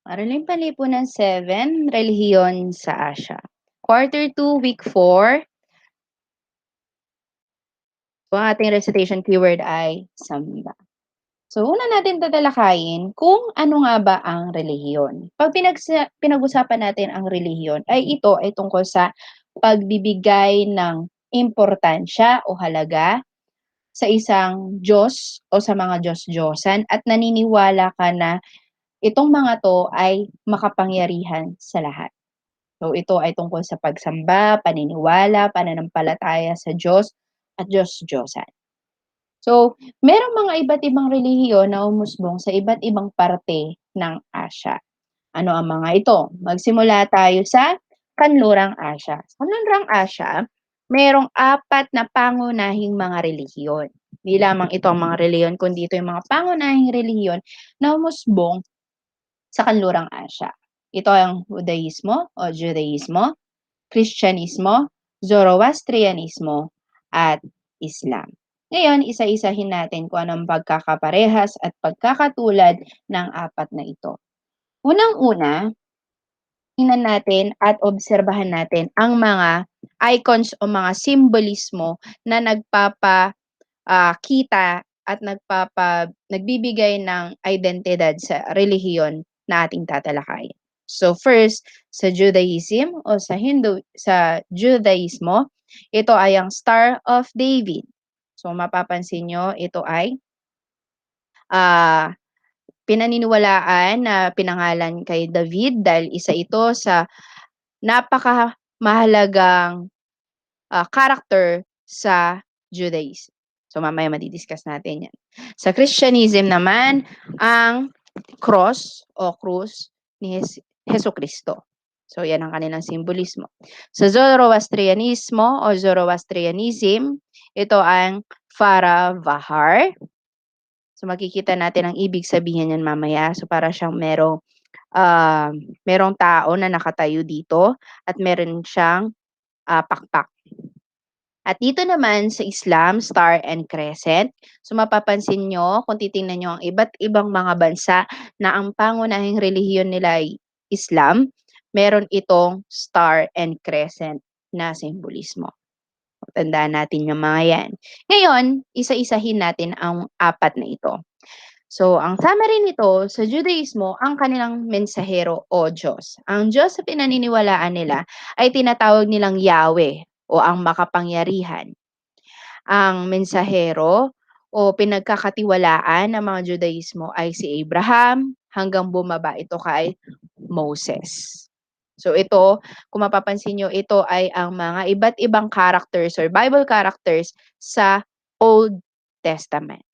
Araling Palipunan 7, Relihiyon sa Asya. Quarter 2, Week 4. So, ang ating recitation keyword ay samba. So, una natin tatalakayin kung ano nga ba ang relihiyon. Pag pinag-usapan natin ang relihiyon, ay ito ay tungkol sa pagbibigay ng importansya o halaga sa isang Diyos o sa mga Diyos-Diyosan at naniniwala ka na itong mga to ay makapangyarihan sa lahat. So ito ay tungkol sa pagsamba, paniniwala, pananampalataya sa Diyos at Diyos-Diyosan. So, merong mga iba't ibang relihiyon na umusbong sa iba't ibang parte ng Asya. Ano ang mga ito? Magsimula tayo sa Kanlurang Asya. Sa Kanlurang Asya, merong 4 na pangunahing mga relihiyon. Hindi lamang ito ang mga relihiyon, kundi ito yung mga pangunahing relihiyon na umusbong sa Kanlurang Asya. Ito ang Budaismo o Judaismo, Kristyanismo, Zoroastrianismo, at Islam. Ngayon, isa-isahin natin kung anong pagkakaparehas at pagkakatulad ng 4 na ito. Unang-una, tingnan natin at obserbahan natin ang mga icons o mga simbolismo na kita at nagbibigay ng identidad sa relihiyon na ating tatalakayin. So first, sa Judaism o sa Judaismo, ito ay ang Star of David. So mapapansin nyo, ito ay pinaniniwalaan na pinangalan kay David dahil isa ito sa napakamahalagang character sa Judaism. So mamaya madidiscuss natin yan. Sa Christianism naman, ang cross o krus ni Heso Kristo. So yan ang kanilang simbolismo. Sa Zoroastrianismo o Zoroastrianism, ito ang Farah Vahar. So makikita natin ang ibig sabihin yan mamaya. So para siyang merong tao na nakatayo dito at meron siyang pakpak. At dito naman sa Islam, Star and Crescent. So mapapansin nyo, kung titingnan nyo ang iba't ibang mga bansa na ang pangunahing relihiyon nila ay Islam, meron itong Star and Crescent na simbolismo. Tandaan natin yung mga yan. Ngayon, isa-isahin natin ang 4 na ito. So, ang summary nito, sa Judaismo, ang kanilang mensahero o Diyos. Ang Diyos sa pinaniniwalaan nila ay tinatawag nilang Yahweh o ang makapangyarihan. Ang mensahero o pinagkakatiwalaan ng mga Judaismo ay si Abraham hanggang bumaba ito kay Moses. So ito, kung mapapansin nyo, ito ay ang mga iba't ibang characters or Bible characters sa Old Testament.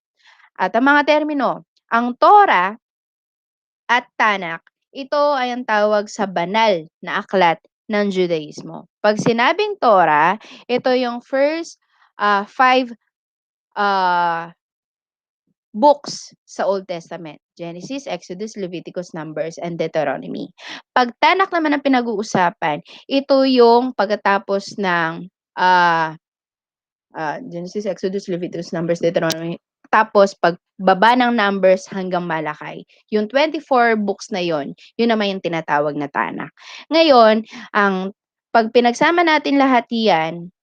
At ang mga termino, ang Torah at Tanakh, ito ay ang tawag sa banal na aklat ng Judaismo. Pag sinabing Torah, ito yung first 5 books sa Old Testament. Genesis, Exodus, Leviticus, Numbers, and Deuteronomy. Pag Tanakh naman ang pinag-uusapan, ito yung pagkatapos ng Genesis, Exodus, Leviticus, Numbers, Deuteronomy. Tapos, pagbaba ng Numbers hanggang Malakay. Yung 24 books na yon, yun naman yung tinatawag na Tanakh. Ngayon, pag pinagsama natin lahat yan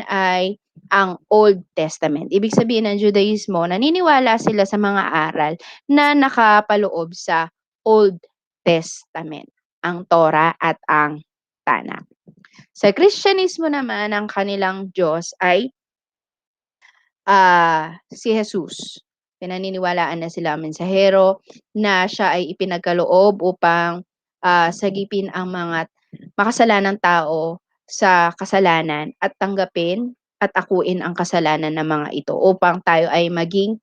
ay ang Old Testament. Ibig sabihin ng Judaismo, naniniwala sila sa mga aral na nakapaloob sa Old Testament, ang Torah at ang Tanakh. Sa Kristyanismo naman, ang kanilang Diyos ay si Jesus. Pinaniniwalaan na sila mensahero na siya ay ipinagkaloob upang sagipin ang mga makasalanang tao sa kasalanan at tanggapin at akuin ang kasalanan ng mga ito upang tayo ay maging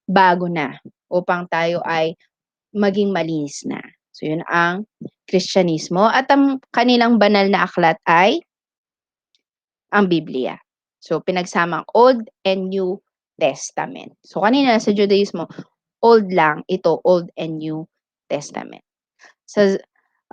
bago na, upang tayo ay maging malinis na. So yun ang Kristyanismo at ang kanilang banal na aklat ay ang Biblia. So pinagsamang Old and New Testament. So kanina sa Judaismo, Old lang, ito Old and New Testament. Sa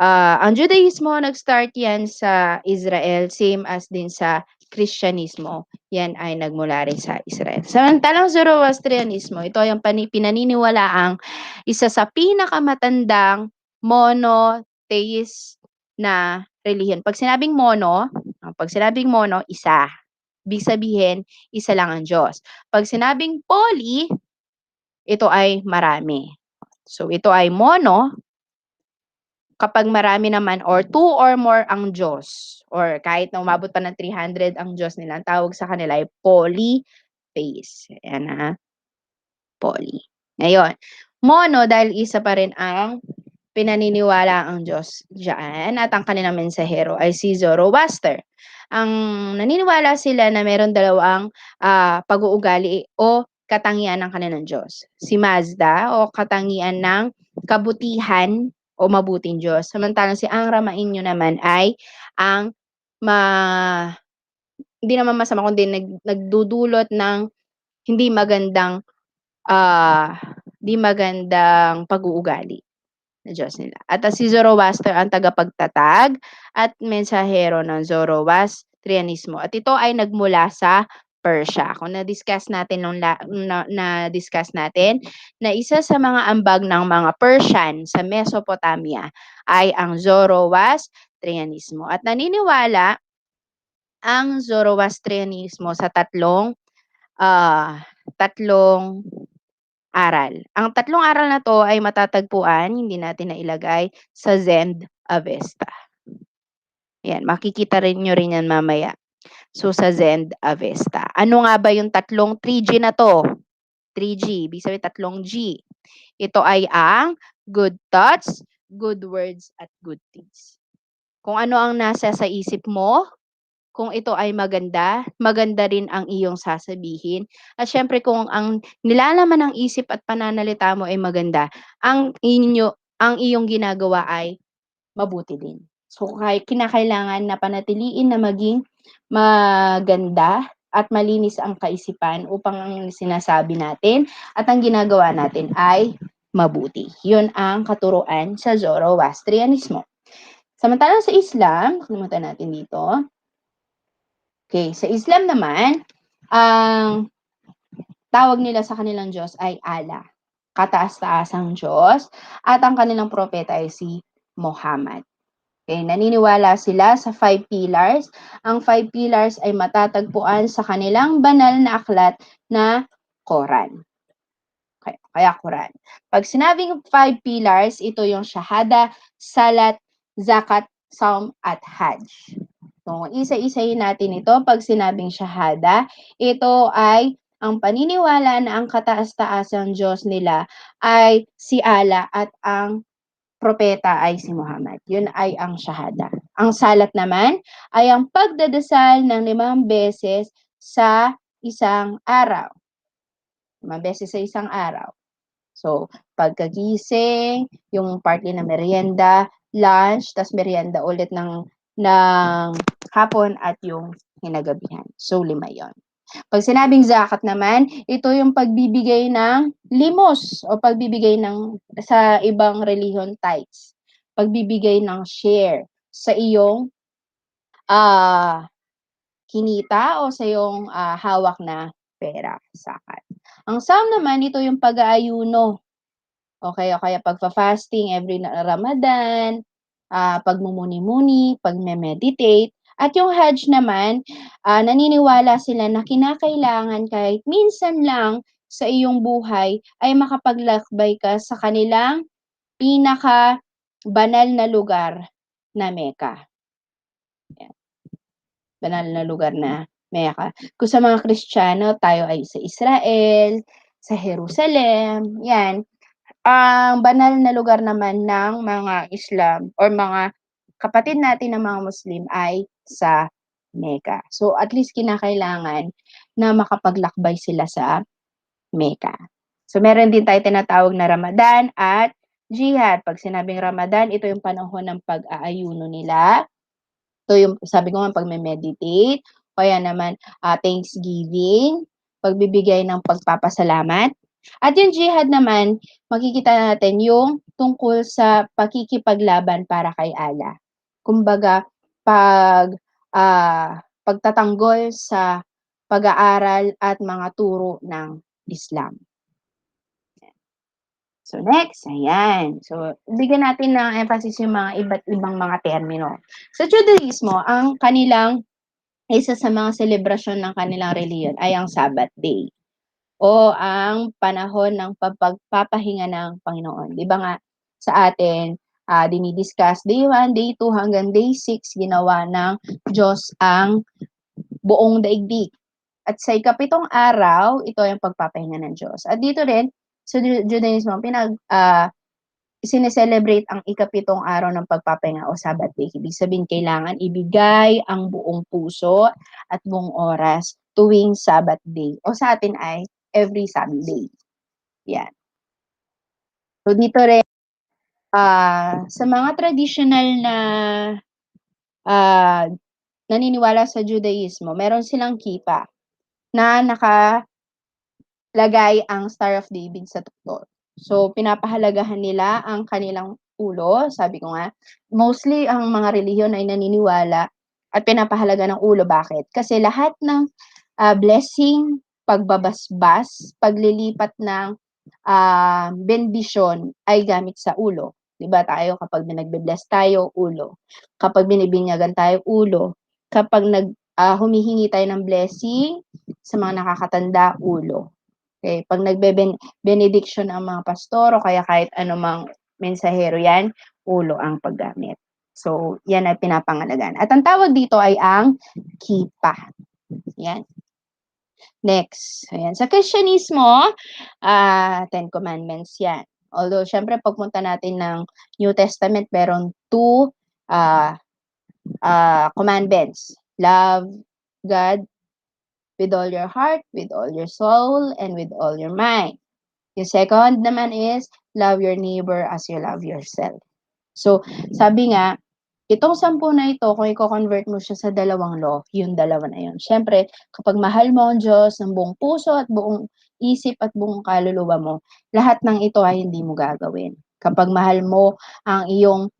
ang Judaismo, nag-start yan sa Israel, same as din sa Kristyanismo. Yan ay nagmula rin sa Israel. Samantalang Zoroastrianismo, ito ay ang pinaniniwalaang isa sa pinakamatandang monotheist na relihiyon. Pag sinabing mono, isa. Ibig sabihin, isa lang ang Diyos. Pag sinabing poly, ito ay marami. So, ito ay mono, kapag marami naman or two or more ang Diyos, or kahit na umabot pa ng 300 ang Diyos nila, ang tawag sa kanila ay polytheist. Ayan na, poly. Ngayon, mono dahil isa pa rin ang pinaniniwala ang Diyos diyan at ang kanilang mensahero ay si Zoroaster. Ang naniniwala sila na meron dalawang pag-uugali o katangian ng kanilang Diyos. Si Mazda o katangian ng kabutihan o mabuting Diyos. Samantalang si Angra Mainyo naman ay ang hindi naman masama kundi nagdudulot ng hindi magandang ah, di magandang pag-uugali na Diyos nila. At si Zoroaster ang tagapagtatag at mensahero ng Zoroastrianismo. At ito ay nagmula sa Persia. Kung na-discuss natin na-discuss natin na isa sa mga ambag ng mga Persian sa Mesopotamia ay ang Zoroastrianismo. At naniniwala ang Zoroastrianismo sa tatlong aral. Ang tatlong aral na 'to ay matatagpuan, hindi natin nailagay, sa Zend Avesta. Yan, makikita niyo rin yan mamaya. So, sa Zend Avesta. Ano nga ba yung tatlong 3G na 'to? 3G, ibig sabihin tatlong G. Ito ay ang good thoughts, good words, at good deeds. Kung ano ang nasa sa isip mo, kung ito ay maganda, maganda rin ang iyong sasabihin. At syempre kung ang nilalaman ng isip at pananalita mo ay maganda, ang iyong ginagawa ay mabuti din. So kinakailangan na panatiliin na maging maganda at malinis ang kaisipan upang ang sinasabi natin at ang ginagawa natin ay mabuti. Yun ang katuruan sa Zoroastrianismo. Samantalang sa Islam, kalimutan natin dito. Okay, sa Islam naman, ang tawag nila sa kanilang Diyos ay Allah, kataas-taasang Diyos, at ang kanilang propeta ay si Muhammad. Okay, naniniwala sila sa 5 pillars. Ang 5 pillars ay matatagpuan sa kanilang banal na aklat na Quran. Okay, kaya Quran. Pag sinabing 5 pillars, ito yung Shahada, Salat, Zakat, Saum, at Hajj. So, isa-isahin natin ito. Pag sinabing Shahada, ito ay ang paniniwala na ang kataas-taasang Diyos nila ay si Allah at ang propeta ay si Muhammad. Yun ay ang Shahada. Ang Salat naman ay ang pagdadasal ng 5 beses sa isang araw. 5 beses sa isang araw. So, pagkagising, yung partly na merienda, lunch, tas merienda ulit ng hapon at yung hinagabihan. So, 5 yon. Pag sinabing zakat naman, ito yung pagbibigay ng limos o pagbibigay sa ibang religion tithes. Pagbibigay ng share sa iyong ah kinita o sa iyong hawak na pera, zakat. Ang Saum naman, ito yung pag-aayuno. Okay, o kaya pagfa-fasting every Ramadan, pagmumuni-muni, pagme-meditate. At yung Hajj naman, naniniwala sila na kinakailangan kahit minsan lang sa iyong buhay ay makapaglakbay ka sa kanilang pinaka banal na lugar na Mecca. Yan, banal na lugar na Mecca. Kung sa mga Kristiyano, tayo ay sa Israel, sa Jerusalem, yan. Ang banal na lugar naman ng mga Islam or mga kapatid natin ng mga Muslim ay sa Mecca. So at least kinakailangan na makapaglakbay sila sa Mecca. So meron din tayo tinatawag na Ramadan at Jihad. Pag sinabing Ramadan, ito yung panahon ng pag-aayuno nila. Ito yung sabi ko nga pagme-meditate, kaya naman Thanksgiving, pagbibigay ng pagpapasalamat. At yung jihad naman, makikita natin yung tungkol sa pakikipaglaban para kay Allah. Kumbaga, pagtatanggol sa pag-aaral at mga turo ng Islam. So next, ayan. So bigyan natin ng emphasis yung mga iba't ibang mga termino. Sa Judaismo, ang kanilang isa sa mga selebrasyon ng kanilang relihiyon ay ang Sabbath day o ang panahon ng pagpapahinga ng Panginoon. 'Di ba nga sa atin, dinidiscuss day 1, day 2 hanggang day 6 ginawa ng Diyos ang buong daigdig. At sa ikapitong araw, ito yung pagpapahinga ng Diyos. At dito rin, sa Judaismo, sineselebrate ang ikapitong araw ng pagpapahinga o Sabbath day. Ibig sabihin, kailangan ibigay ang buong puso at buong oras tuwing Sabbath day. O sa atin ay every Sunday. Yan. So dito rin, sa mga traditional na uh, naniniwala sa Judaismo, meron silang kipa na nakalagay ang Star of David sa tuktok. So, pinapahalagahan nila ang kanilang ulo. Sabi ko nga, mostly ang mga relihiyon ay naniniwala at pinapahalaga ng ulo. Bakit? Kasi lahat ng blessing, pagbabasbas, paglilipat ng bendisyon ay gamit sa ulo. Diba tayo, kapag nagbe-bless tayo, ulo. Kapag binibinyagan tayo, ulo. Kapag humihingi tayo ng blessing sa mga nakakatanda, ulo. Okay, pag nagbe-benediction ang mga pastor o kaya kahit anumang mensahero yan, ulo ang paggamit. So, yan ay pinapangalagaan. At ang tawag dito ay ang kipa. Yan. Next. Ayan. Sa Kristyanismo, Ten Commandments yan. Although, syempre, pagpunta natin ng New Testament, meron 2 commandments. Love God with all your heart, with all your soul, and with all your mind. Yung second naman is, love your neighbor as you love yourself. So, sabi nga, itong 10 na ito, kung i-convert mo siya sa 2 law, yung 2 na yun. Siyempre, kapag mahal mo ang Diyos ng buong puso at buong isip at buong kaluluwa mo, lahat ng ito ay hindi mo gagawin. Kapag mahal mo ang iyong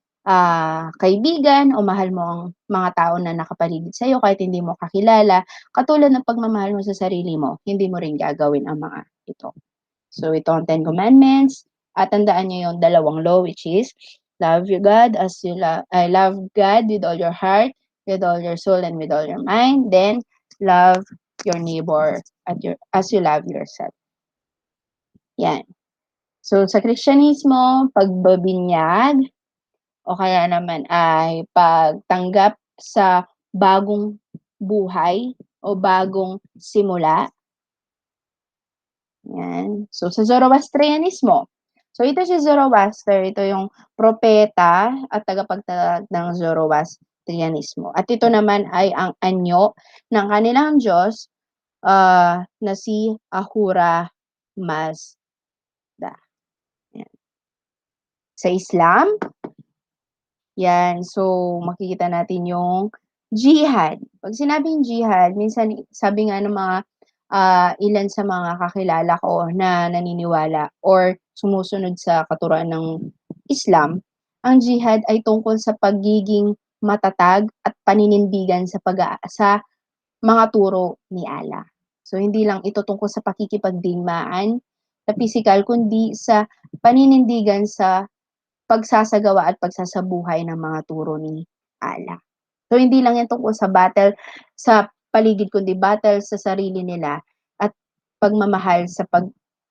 kaibigan o mahal mo ang mga tao na nakapaligid sa iyo kahit hindi mo kakilala, katulad ng pagmamahal mo sa sarili mo, hindi mo rin gagawin ang mga ito. So, ito ang 10 Commandments. At tandaan nyo yung 2 law, which is, love your God as you love, I love God with all your heart, with all your soul, and with all your mind. Then, love your neighbor as you love yourself. Yan. So, sa Kristyanismo, pagbabinyag, o kaya naman ay pagtanggap sa bagong buhay o bagong simula. Yan. So, sa Zoroastrianismo. So, ito si Zoroaster. Ito yung propeta at tagapagtatag ng Zoroastrianismo. At ito naman ay ang anyo ng kanilang Diyos na si Ahura Mazda. Yan. Sa Islam, yan. So, makikita natin yung jihad. Pag sinabing jihad, minsan sabi nga ng mga ilan sa mga kakilala ko na naniniwala or sumusunod sa katuruan ng Islam, ang jihad ay tungkol sa pagiging matatag at paninindigan sa mga turo ni Allah. So, hindi lang ito tungkol sa pakikipagdigmaan sa physical, kundi sa paninindigan sa pagsasagawa at pagsasabuhay ng mga turo ni Allah. So, hindi lang yan tungkol sa battle sa paligid, kundi battle sa sarili nila at pagmamahal sa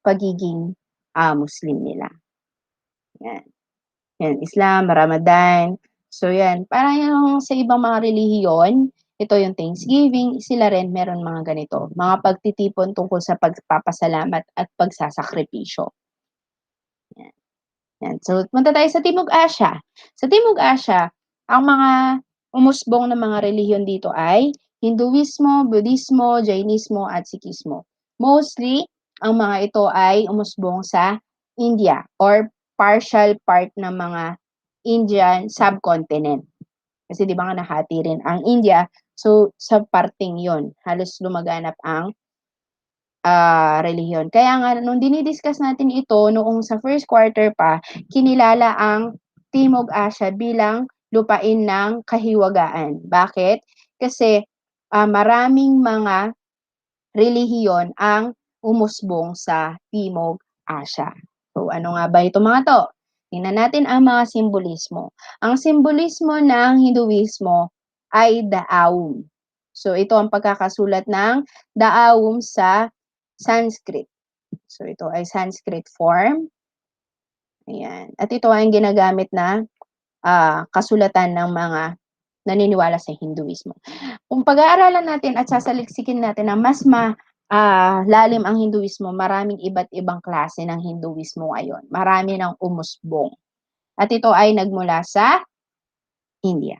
pagiging Muslim nila. Yan. Yan, Islam, Ramadan. So, yan. Parang yung sa ibang mga relihiyon, ito yung Thanksgiving, sila rin meron mga ganito. Mga pagtitipon tungkol sa pagpapasalamat at pagsasakripisyo. Yan. Yan. So, punta tayo sa Timog Asya. Sa Timog Asya, ang mga umusbong na mga relihiyon dito ay Hinduismo, Budismo, Jainismo, at Sikhismo. Mostly, ang mga ito ay umusbong sa India or partial part ng mga Indian subcontinent. Kasi di ba nga nahati rin ang India, so sa parting yon halos lumaganap ang relihiyon. Kaya nga, nung dinidiscuss natin ito, noong sa first quarter pa, kinilala ang Timog Asya bilang lupain ng kahiwagaan. Bakit? Kasi maraming mga relihiyon ang umusbong sa Timog Asya. So, ano nga ba itong mga 'to? Tingnan natin ang mga simbolismo. Ang simbolismo ng Hinduismo ay Daum. So, ito ang pagkakasulat ng Daum sa Sanskrit. So, ito ay Sanskrit form. Ayan. At ito ay ginagamit na kasulatan ng mga naniniwala sa Hinduismo. Kung pag-aaralan natin at sasaliksikin natin na mas lalim ang Hinduismo, maraming iba't ibang klase ng Hinduismo ngayon. Marami ng umusbong. At ito ay nagmula sa India.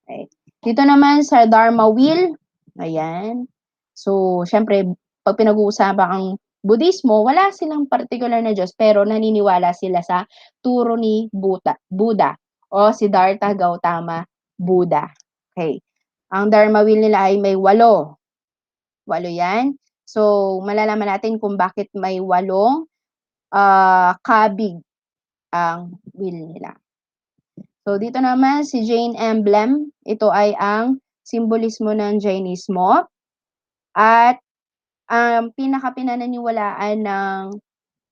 Okay. Dito naman sa Dharma Wheel, ayan. So, syempre, pag pinag-uusapan ang Budismo, wala silang particular na Diyos, pero naniniwala sila sa turo ni Buddha o Siddhartha Gautama Buddha. Okay. Ang Dharma Wheel nila ay may 8. 8 yan. So, malalaman natin kung bakit may 8 kabig ang wheel nila. So, dito naman si Jain emblem. Ito ay ang simbolismo ng Jainismo. At ang pinaka-pinaniniwalaan ng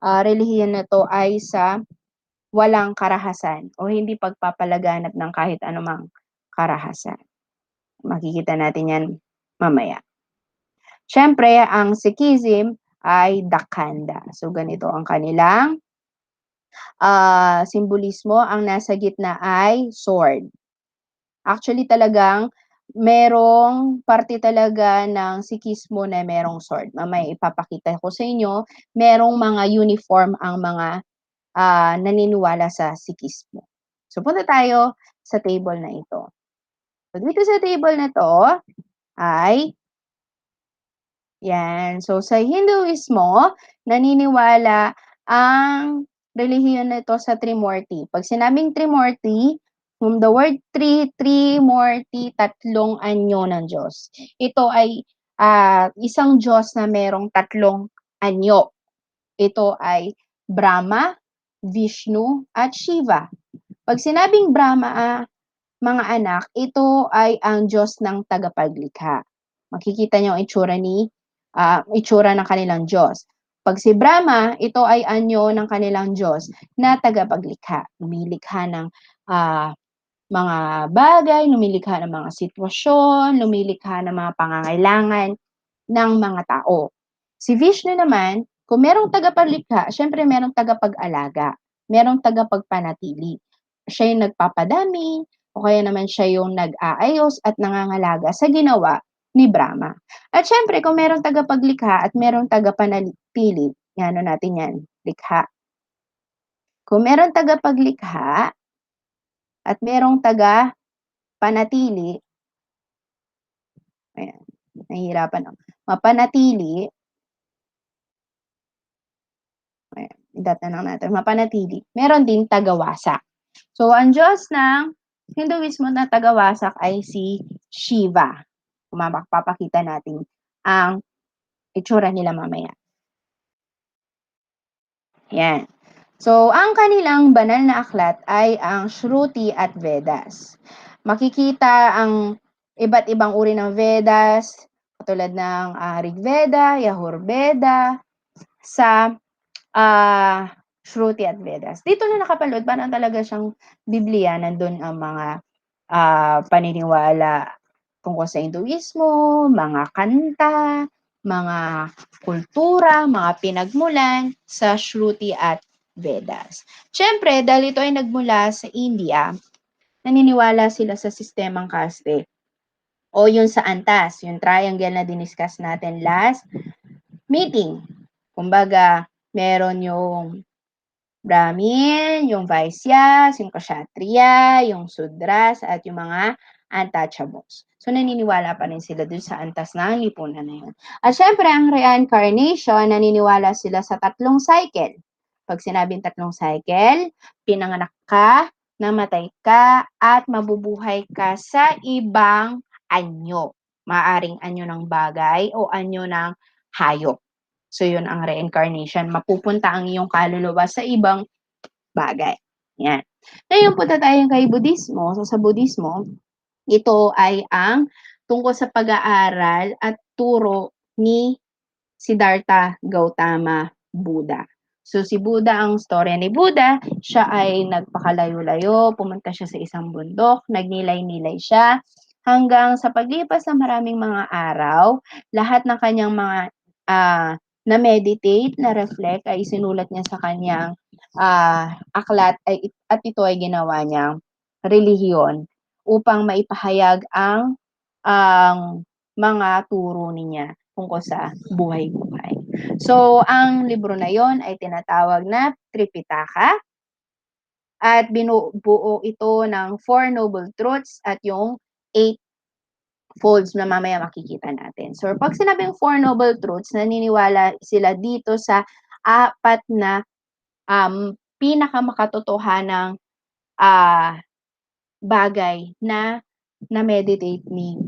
relihiyon na to ay sa walang karahasan o hindi pagpapalaganap ng kahit anumang karahasan. Makikita natin yan mamaya. Siyempre, ang Sikhism ay Dakhanda. So, ganito ang kanilang simbolismo. Ang nasa gitna ay sword. Actually, talagang merong parte talaga ng Sikhismo na merong sword. Mamaya ipapakita ko sa inyo, merong mga uniform ang mga naniniwala sa Sikhismo. So, punta tayo sa table na ito. So, dito sa table na to ay yan. So, sa Hinduismo, naniniwala ang relihiyon na ito sa Trimurti. Pag sinabing Trimurti, from the word Trimurti, 3 anyo ng Diyos. Ito ay isang Diyos na merong 3 anyo. Ito ay Brahma, Vishnu, at Shiva. Pag sinabing Brahma, mga anak, ito ay ang Diyos ng tagapaglikha. Makikita niyo ang itsura ng kanilang Diyos. Pag si Brahma, ito ay anyo ng kanilang Diyos na tagapaglikha. Lumilikha ng mga bagay, lumilikha ng mga sitwasyon, lumilikha ng mga pangangailangan ng mga tao. Si Vishnu naman, kung merong tagapaglikha, syempre merong tagapag-alaga, merong tagapagpanatili. Siya yung nagpapadami, o kaya naman siya yung nag-aayos at nangangalaga sa ginawa ni Brahma. At syempre, kung merong tagapaglikha at merong tagapanatili, ano natin yan, likha. Kung merong tagapaglikha at merong tagapanatili, ayan, nahihirapan ako, mapanatili, ayan, idat na lang natin, mapanatili, meron din tagawasak. So, ang Diyos ng Hinduismo na tagawasak ay si Shiva. Papakita natin ang itsura nila mamaya. Yan. So, ang kanilang banal na aklat ay ang Shruti at Vedas. Makikita ang iba't ibang uri ng Vedas, katulad ng Rig Veda, Yajur Veda, sa Shruti at Vedas. Dito na nakapaloob, parang talaga siyang Biblia, nandun ang mga paniniwala tungkol sa Hinduismo, mga kanta, mga kultura, mga pinagmulan sa Shruti at Vedas. Siyempre, dahil ito ay nagmula sa India, naniniwala sila sa sistemang kaste o yung sa antas, yung triangle na diniscuss natin last meeting. Kumbaga, meron yung Brahmin, yung Vaisyas, yung Kshatriya, yung Sudras, at yung mga untouchables. So, naniniwala pa rin sila dun sa antas ng lipunan na yun. At syempre, ang reincarnation, naniniwala sila sa 3 cycle. Pag sinabing 3 cycle, pinanganak ka, namatay ka, at mabubuhay ka sa ibang anyo. Maaring anyo ng bagay o anyo ng hayop. So, yun ang reincarnation. Mapupunta ang iyong kaluluwa sa ibang bagay. Yan. Ngayon, punta tayo kay Budismo. So, sa Budismo, ito ay ang tungkol sa pag-aaral at turo ni Siddhartha Gautama Buddha. So si Buddha, ang storya ni Buddha, siya ay nagpakalayo-layo, pumunta siya sa isang bundok, nagnilay-nilay siya, hanggang sa paglipas ng maraming mga araw, lahat ng kanyang mga na-meditate, na-reflect ay isinulat niya sa kanyang aklat at ito ay ginawa niyang relihiyon upang maipahayag ang mga turo niya tungkol sa buhay-buhay. So, ang libro na yon ay tinatawag na Tripitaka at binubuo ito ng Four Noble Truths at yung Eight Folds na mamaya makikita natin. So, pag sinabing Four Noble Truths, naniniwala sila dito sa apat na pinakamakatotohanang bagay na na-meditate ni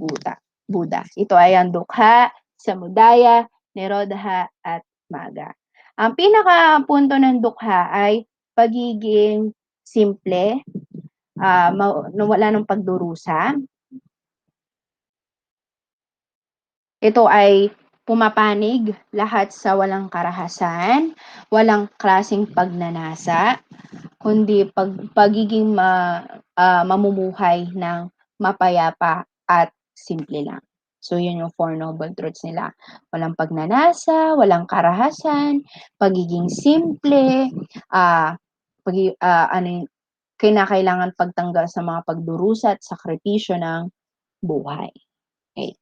Buddha. Ito ay ang Dukha, Samudaya, Nirodha, at Magga. Ang pinakapunto ng Dukha ay pagiging simple, wala ng pagdurusa. Ito ay pumapanig lahat sa walang karahasan, walang klaseng pagnanasa, kundi pagiging mamumuhay ng mapayapa at simple lang. So, yun yung Four Noble Truths nila. Walang pagnanasa, walang karahasan, pagiging simple, kinakailangan pagtanggal sa mga pagdurusa at sakripisyo ng buhay. Okay.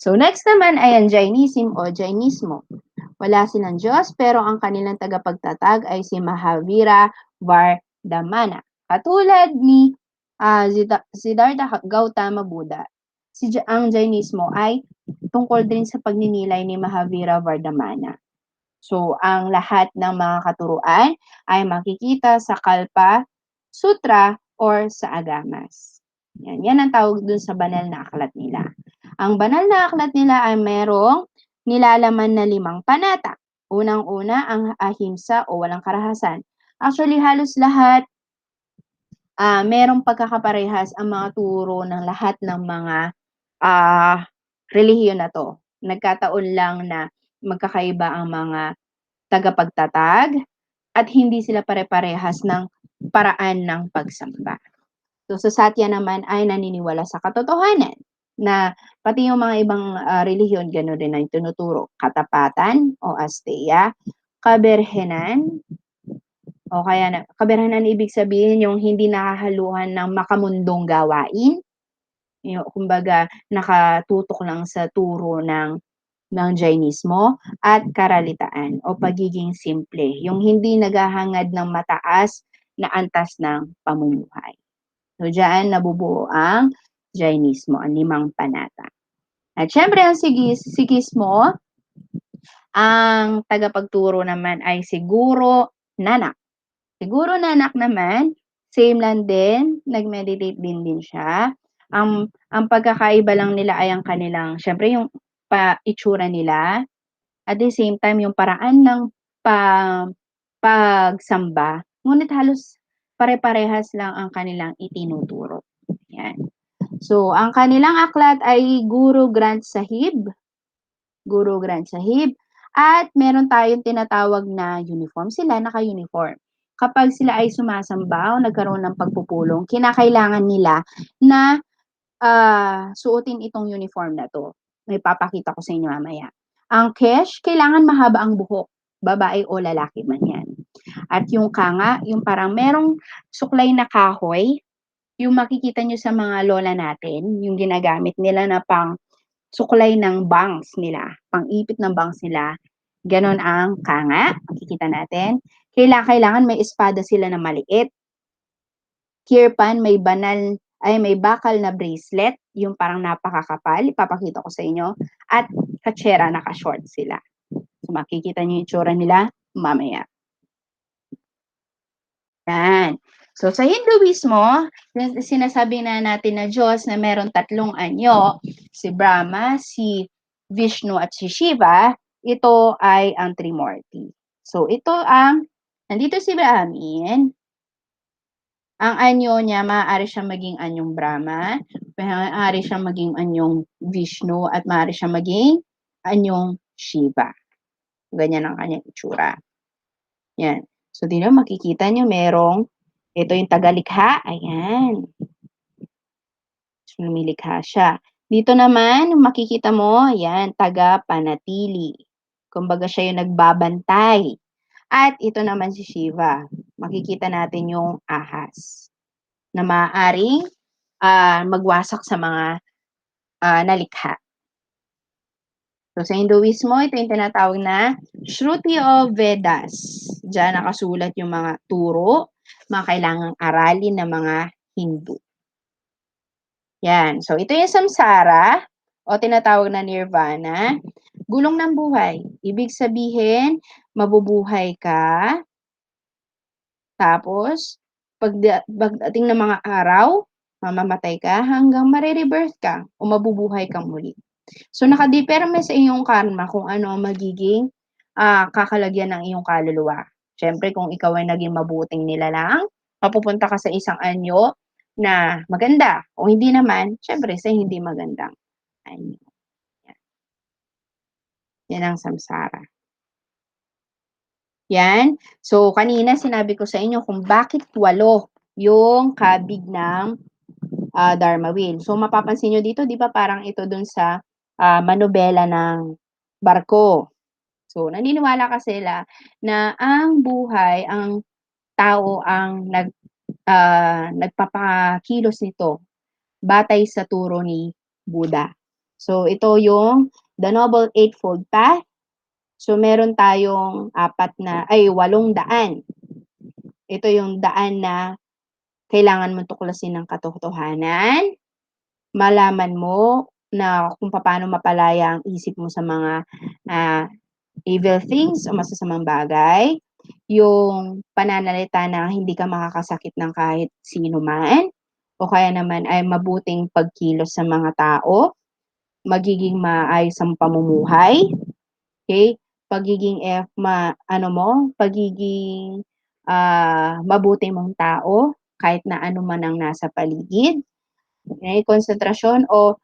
So, next naman ay ang Jainism o Jainismo. Wala silang Diyos, pero ang kanilang tagapagtatag ay si Mahavira Vardhamana. Katulad ni Siddhartha Gautama Buddha, ang Jainismo ay tungkol din sa pagninilay ni Mahavira Vardhamana. So, ang lahat ng mga katuruan ay makikita sa Kalpa Sutra or sa Agamas. Yan ang tawag dun sa banal na aklat nila. Ang banal na aklat nila ay merong nilalaman na 5 panata. Unang-una, ang ahimsa o walang karahasan. Actually, halos lahat merong pagkakaparehas ang mga turo ng lahat ng mga relihiyon na to. Nagkataon lang na magkakaiba ang mga tagapagtatag at hindi sila pare-parehas ng paraan ng pagsamba. So, sa Satya naman ay naniniwala sa katotohanan na pati yung mga ibang relihiyon, gano'n rin ang tinuturo. Katapatan o asteya, kaberhenan, o kaya kaberhenan ibig sabihin yung hindi nakahaluhan ng makamundong gawain. Yung, kumbaga, nakatutok lang sa turo ng Jainismo at karalitaan o pagiging simple. Yung hindi naghahangad ng mataas na antas ng pamumuhay. So, diyan nabubuo ang Jainismo, ang 5 panata. At syempre, ang Sikhismo, ang tagapagturo naman ay si Guru Nanak. Si Guru Nanak naman, same lang din, nag-meditate din siya. Ang pagkakaiba lang nila ay ang kanilang, syempre yung itsura nila, at the same time yung paraan ng pagsamba, ngunit halos pare-parehas lang ang kanilang itinuturo. Yan. So, ang kanilang aklat ay Guru Granth Sahib. Guru Granth Sahib. At meron tayong tinatawag na uniform. Sila naka-uniform. Kapag sila ay sumasamba o nagkaroon ng pagpupulong, kinakailangan nila na suotin itong uniform na to. May papakita ko sa inyo mamaya. Ang kesh, kailangan mahaba ang buhok. Babae o lalaki man yan. At yung kanga, yung parang merong suklay na kahoy, yung makikita nyo sa mga lola natin, yung ginagamit nila na pang suklay ng bangs nila, pang ipit ng bangs nila, ganon ang kanga, makikita natin. Kailangan may espada sila na maliit. Kirpan, may bakal na bracelet, yung parang napakakapal, ipapakita ko sa inyo, at katsera, naka-short sila. So, makikita nyo yung itsura nila mamaya. Yan. So, sa Hinduismo, sinasabi na natin na Diyos na meron 3 anyo, si Brahma, si Vishnu, at si Shiva, ito ay ang Trimurti. So, nandito si Brahmin, ang anyo niya, maaari siyang maging anyong Brahma, maaari siyang maging anyong Vishnu, at maaari siyang maging anyong Shiva. Ganyan ang kanyang itsura. Yan. So, dito makikita nyo merong, ito yung tagalikha, ayan. So, lumilikha siya. Dito naman, makikita mo, yan, taga-panatili. Kumbaga siya yung nagbabantay. At ito naman si Shiva. Makikita natin yung ahas na maaaring magwasak sa mga nalikha. So, sa Hinduismo, ito yung tinatawag na Shruti of Vedas. Diyan nakasulat yung mga turo, mga kailangang aralin ng mga Hindu. Yan. So, ito yung samsara o tinatawag na nirvana. Gulong ng buhay. Ibig sabihin, mabubuhay ka, tapos, pagdating ng mga araw, mamamatay ka hanggang marirebirth ka o mabubuhay kang muli. So, nakadepende sa iyong karma kung ano ang magiging kakalagyan ng iyong kaluluwa. Siyempre, kung ikaw ay naging mabuting nilalang, mapupunta ka sa isang anyo na maganda. O hindi naman, siyempre, sa hindi magandang anyo. Yan, yan ang samsara. Yan. So, kanina sinabi ko sa inyo kung bakit 8 yung kabig ng Dharma Wheel. So, mapapansin nyo dito, di ba parang ito dun sa manobela ng barko. So, naniniwala kasi sila na ang buhay, ang tao ang nagpapakilos nito batay sa turo ni Buddha. So, ito yung The Noble Eightfold Path. So, meron tayong 8 daan. Ito yung daan na kailangan mong tuklasin ng katotohanan, malaman mo na kung paano mapalaya ang isip mo sa mga evil things o masasamang bagay, yung pananalita na hindi ka makakasakit ng kahit sino man, o kaya naman ay mabuting pagkilos sa mga tao, magiging maayos ang pamumuhay, okay? Pagiging pagiging mabuti mong tao kahit na ano man ang nasa paligid. Okay? Konsentrasyon o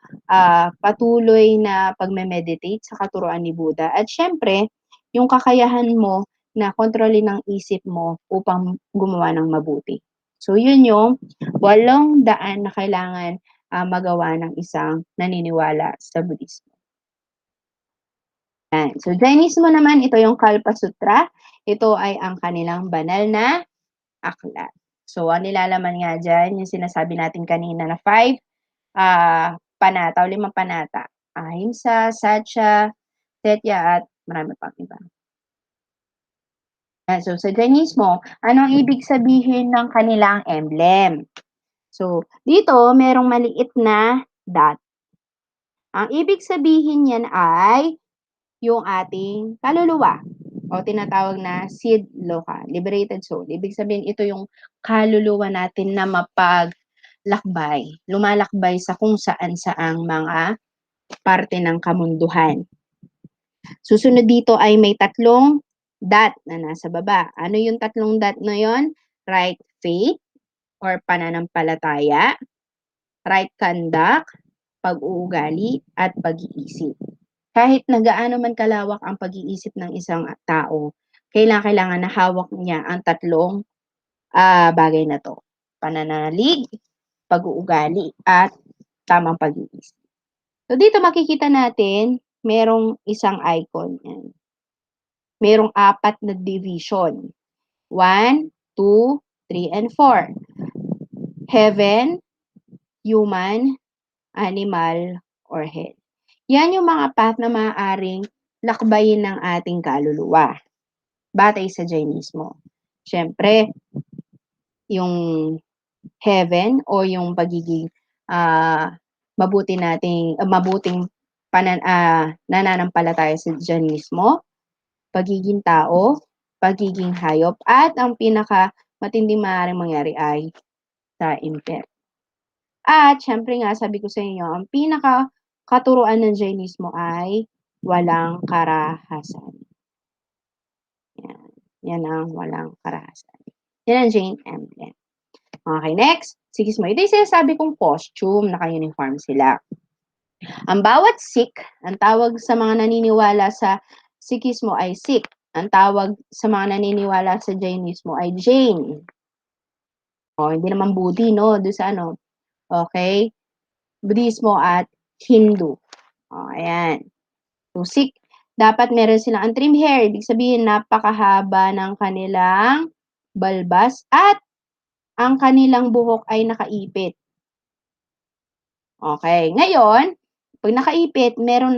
patuloy na pagme-meditate sa katuruan ni Buddha. At syempre, yung kakayahan mo na kontrolin ang isip mo upang gumawa ng mabuti. So, yun yung 8 daan na kailangan magawa ng isang naniniwala sa Buddhismo. Yan. So, Jainismo naman, ito yung Kalpa Sutra. Ito ay ang kanilang banal na aklat. So, ang nilalaman nga dyan, yung sinasabi natin kanina na 5 panata o 5 panata. Ahimsa, Satya, Tetya, at marami pang iba. So, sa Jainismo, anong ibig sabihin ng kanilang emblem? So, dito, merong maliit na dot. Ang ibig sabihin yan ay yung ating kaluluwa o tinatawag na Sid Loka, liberated soul. Ibig sabihin, ito yung kaluluwa natin na lumalakbay sa kung saan-saang mga parte ng kamunduhan. Susunod dito ay may 3 dot na nasa baba. Ano yung 3 dot na yon? Right faith or pananampalataya, right conduct, pag-uugali, at pag-iisip. Kahit na gaano man kalawak ang pag-iisip ng isang tao, kailangan na hawak niya ang 3 bagay na to. Pananalig, pag-uugali, at tamang pag-iisip. So, dito makikita natin, merong isang icon. Yan. Merong 4 na division. 1, 2, 3, and 4. Heaven, human, animal, or hell. Yan yung mga path na maaaring lakbayin ng ating kaluluwa batay sa Jainismo. Siyempre, yung heaven o yung pagiging mabuting nananampalataya sa Jainismo, pagiging tao, pagiging hayop, at ang pinaka matinding maaaring mangyari ay sa impyerno. At syempre nga, sabi ko sa inyo, ang pinaka katuruan ng Jainismo ay walang karahasan. Yan. Yan ang walang karahasan. Yan ang Jain emblem. Okay, next. Sikhismo. Ito yung sinasabi kong costume, naka-uniform sila. Ang bawat Sikh, ang tawag sa mga naniniwala sa Sikhismo ay Sikh. Ang tawag sa mga naniniwala sa Jainismo ay Jain. Hindi naman Budi, no? Doon sa ano. Okay? Budismo at Hindu. Ayan. So, Sikh, dapat meron silang ang trim hair. Ibig sabihin, napakahaba ng kanilang balbas at ang kanilang buhok ay nakaipit. Okay. Ngayon, pag nakaipit, meron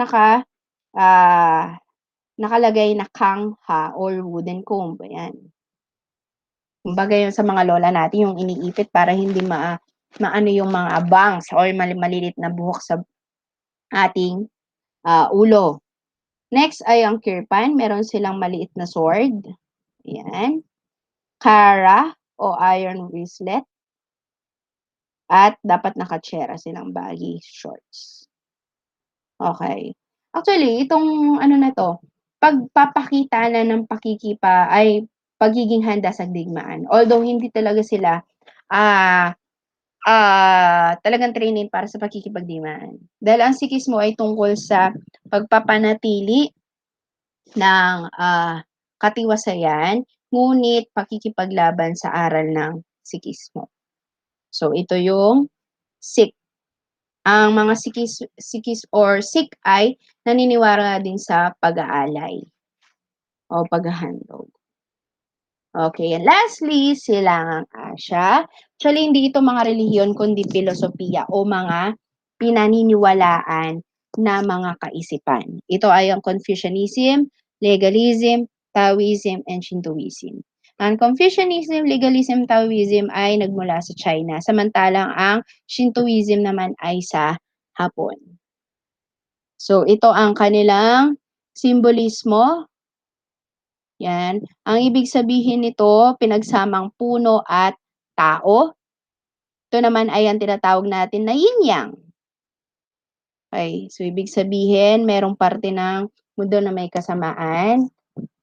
nakalagay na kangha or wooden comb. Ayan. Kumbaga yun sa mga lola natin, yung iniipit para hindi maano yung mga bangs or malilit na buhok sa ating ulo. Next ay ang kirpan. Meron silang maliit na sword. Ayan. Kara o iron wristlet. At dapat nakatsera silang baggy shorts. Okay. Actually, itong ano na to, pagpapakita na ng pagiging handa sa digmaan. Although hindi talaga sila talagang training para sa pakikipagdigmaan. Dahil ang Sikhismo ay tungkol sa pagpapanatili ng katiwasayan, ngunit pakikipaglaban sa aral ng Sikhismo. So, ito yung Sikh. Ang mga Sikhis or Sikh ay naniniwala din sa pag-aalay o paghahandog. Okay, and lastly, Silangang Asya. Actually, hindi ito mga relihiyon kundi filosofiya o mga pinaniniwalaan na mga kaisipan. Ito ay ang Confucianism, Legalism, Taoism, and Shintoism. Ang Confucianism, Legalism, Taoism ay nagmula sa China, samantalang ang Shintoism naman ay sa Hapon. So, ito ang kanilang simbolismo. Yan. Ang ibig sabihin nito, pinagsamang puno at tao. Ito naman ay ang tinatawag natin na yin-yang. Okay. So, ibig sabihin, merong parte ng mundo na may kasamaan,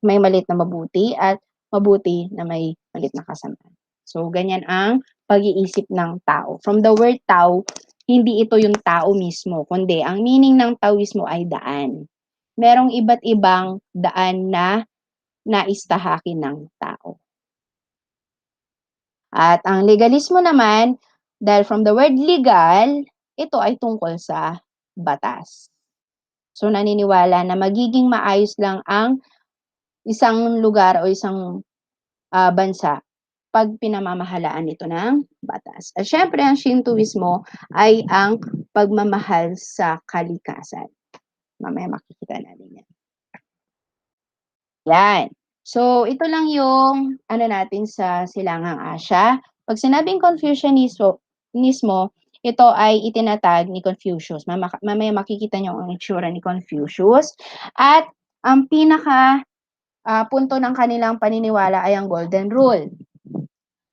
may malit na mabuti, at mabuti na may malit na kasamaan. So, ganyan ang pag-iisip ng tao. From the word tao, hindi ito yung tao mismo, kundi ang meaning ng Taoismo ay daan. Merong iba't ibang daan na naistahakin ng tao. At ang legalismo naman, dahil from the word legal, ito ay tungkol sa batas. So naniniwala na magiging maayos lang ang isang lugar o isang bansa pag pinamamahalaan ito ng batas. At syempre, ang Shintoismo ay ang pagmamahal sa kalikasan. Mamaya makikita natin yan. Yan. So, ito lang yung ano natin sa Silangang Asya. Pag sinabing Confucianismo, ito ay itinatag ni Confucius. Mamaya makikita niyo ang itsura ni Confucius. At ang pinaka punto ng kanilang paniniwala ay ang Golden Rule.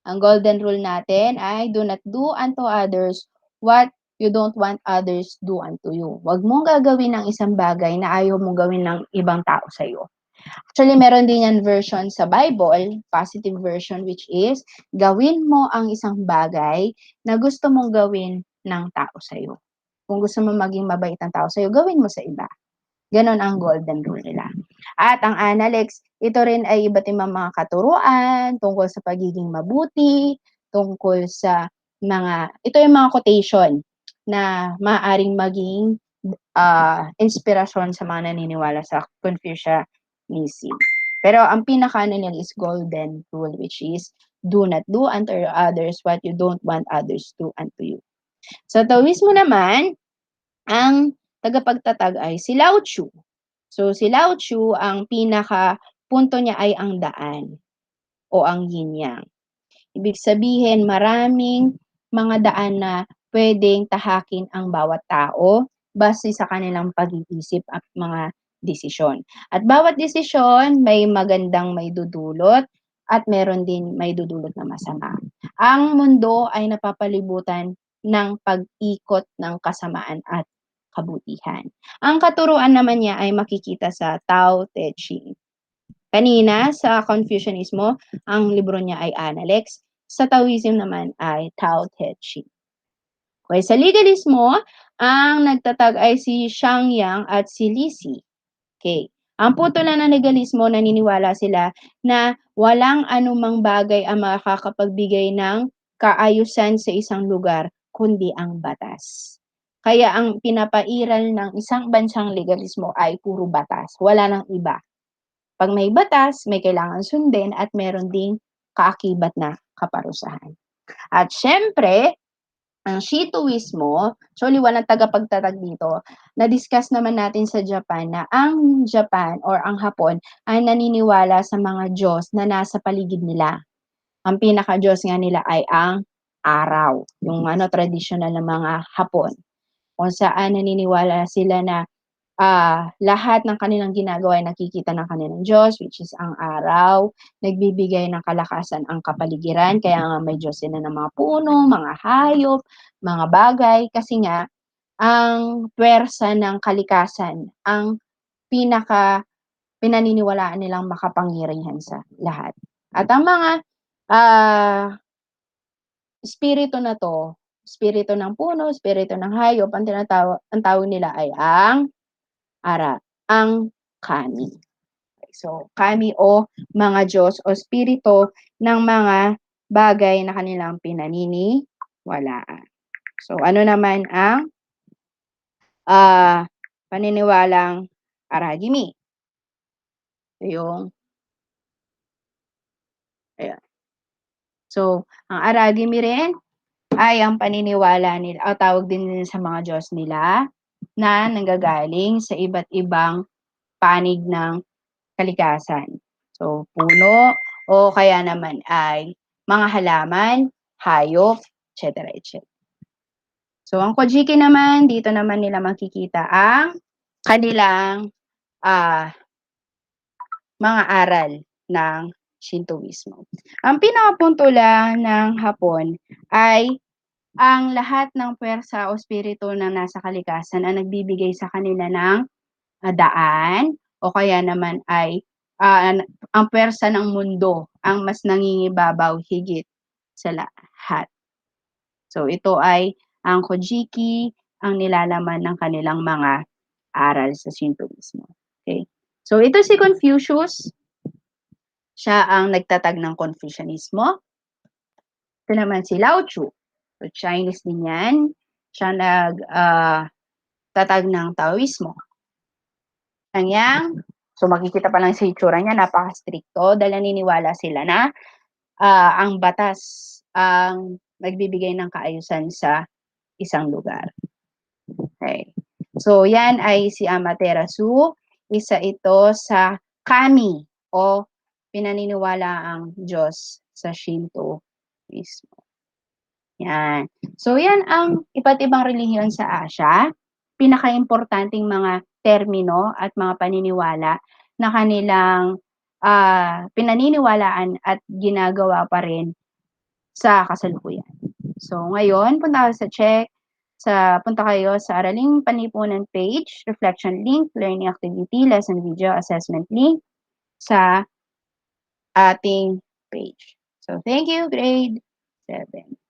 Ang Golden Rule natin ay do not do unto others what you don't want others do unto you. Huwag mong gagawin ng isang bagay na ayaw mong gawin ng ibang tao sa iyo. Actually, meron din yan version sa Bible, positive version, which is, gawin mo ang isang bagay na gusto mong gawin ng tao sa'yo. Kung gusto mo maging mabait ang tao sa'yo, gawin mo sa iba. Ganon ang golden rule nila. At ang Analects, ito rin ay iba't ibang mga katuruan tungkol sa pagiging mabuti, tungkol sa ito yung mga quotation na maaaring maging inspirasyon sa mga naniniwala sa Confucianism. Pero ang pinaka nila is golden rule, which is do not do unto others what you don't want others to do unto you. Sa Taoismo naman, ang tagapagtatag ay si Lao Tzu. So si Lao Tzu, ang pinaka punto niya ay ang daan o ang yin-yang. Ibig sabihin, maraming mga daan na pwedeng tahakin ang bawat tao base sa kanilang pag-iisip at mga desisyon. At bawat desisyon may magandang may dudulot at meron din may dudulot na masama. Ang mundo ay napapalibutan ng pag-ikot ng kasamaan at kabutihan. Ang katuruan naman niya ay makikita sa Tao Te Ching. Kanina, sa Confucianismo, ang libro niya ay Analects. Sa Taoism naman ay Tao Te Ching. Okay, sa legalismo, ang nagtatag ay si Xiangyang at si Lisi. Okay. Ang punto lang ng legalismo, naniniwala sila na walang anumang bagay ang makakapagbigay ng kaayusan sa isang lugar kundi ang batas. Kaya ang pinapairal ng isang bansang legalismo ay puro batas, wala ng iba. 'Pag may batas, may kailangan sundin at meron ding kaakibat na kaparusahan. At siyempre, ang Shintoismo, actually walang tagapagtatag dito, na-discuss naman natin sa Japan na ang Japan or ang Hapon ay naniniwala sa mga Diyos na nasa paligid nila. Ang pinaka-Diyos nga nila ay ang araw, yung tradisyonal ng mga Hapon. Kung saan naniniwala sila na lahat ng kanilang ginagawa ay nakikita ng kanilang Diyos, which is ang araw, nagbibigay ng kalakasan ang kapaligiran, kaya nga may Diyos sila ng mga puno, mga hayop, mga bagay, kasi nga, ang puwersa ng kalikasan, ang pinaka pinaniniwalaan nilang makapangyarihan sa lahat. At ang mga espiritu na 'to, espiritu ng puno, espiritu ng hayop, ang tawag nila ay ang kami. So, kami o mga Diyos o espiritu ng mga bagay na kanilang pinaniniwalaan. So, ano naman ang paniniwalang Aragimi? Ito yung ayan. So, ang Aragimi rin ay ang paniniwala nila o tawag din nila sa mga Diyos nila na nanggagaling sa iba't ibang panig ng kalikasan. So, puno o kaya naman ay mga halaman, hayop, etc. etc. So, ang Kojiki naman, dito naman nila makikita ang kanilang ah, mga aral ng Shintoismo. Ang pinakapunto lang ng Hapon ay ang lahat ng puwersa o espiritu na nasa kalikasan ang nagbibigay sa kanila ng daan o kaya naman ay ang puwersa ng mundo ang mas nangingibabaw higit sa lahat. So ito ay ang Kojiki, ang nilalaman ng kanilang mga aral sa Shintoismo. Okay? So ito si Confucius, siya ang nagtatag ng Confucianismo. Ito naman si Lao Tzu. So Chinese din yan. Siya nagtatag ng Taoismo. So makikita pa lang sa itsura niya, napaka-stricto dahil naniniwala sila na ang batas ang nagbibigay ng kaayusan sa isang lugar. Okay. So yan ay si Amaterasu, isa ito sa kami o pinaniniwala ang Diyos sa Shintoismo. Yan. So yan ang iba't ibang relihiyon sa Asia, pinakaimportanteng mga termino at mga paniniwala na kanilang pinaniniwalaan at ginagawa pa rin sa kasalukuyan. So ngayon, punta kayo sa Araling Panlipunan page, reflection link, learning activity, lesson video, assessment link sa ating page. So thank you, grade 7.